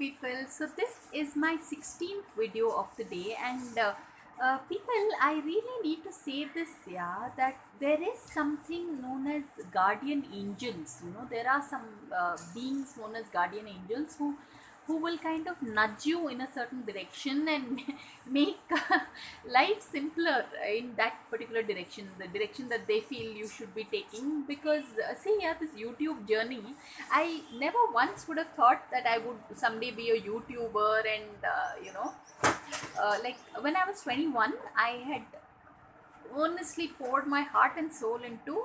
people. So this is my 16th video of the day, and people, I really need to say this, yeah, that there is something known as guardian angels. There are some beings known as guardian angels who will kind of nudge you in a certain direction and make life simpler in that particular direction, the direction that they feel you should be taking. Because see, yeah, this YouTube journey, I never once would have thought that I would someday be a YouTuber. And like when I was 21, I had earnestly poured my heart and soul into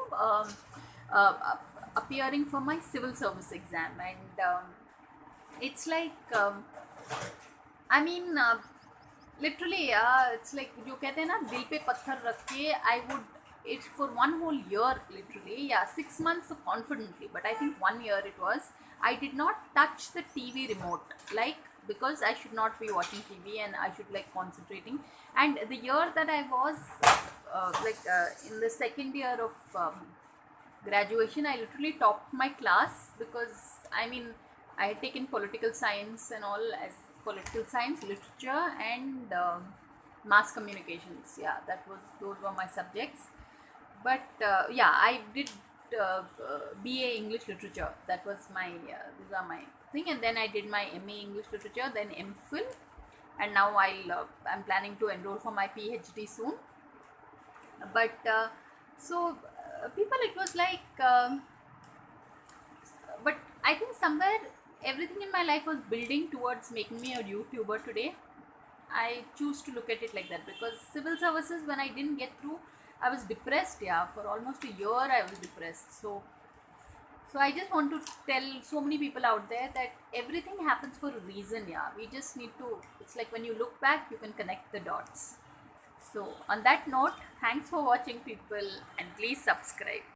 appearing for my civil service exam. And it's like I mean, literally, yeah, it's like जो कहते हैं ना, दिल पे पत्थर रख के I would it for one whole year, literally, yeah, 6 months confidently, but I think 1 year it was. I did not touch the TV remote, like, because I should not be watching TV and I should like concentrating. And the year that I was in the second year of graduation, I literally topped my class because I mean I had taken political science and all, as political science, literature, and mass communications. Yeah, those were my subjects. But yeah, I did BA English literature. That was my these are my thing. And then I did my MA English literature, then MPhil, and now I'm planning to enroll for my PhD soon. But people, it was like. But I think somewhere everything in my life was building towards making me a YouTuber today. I choose to look at it like that because civil services, when I didn't get through, I was depressed. Yeah, for almost a year I was depressed. So I just want to tell so many people out there that everything happens for a reason. Yeah, we just need to. It's like when you look back, you can connect the dots. So on that note, thanks for watching, people, and please subscribe.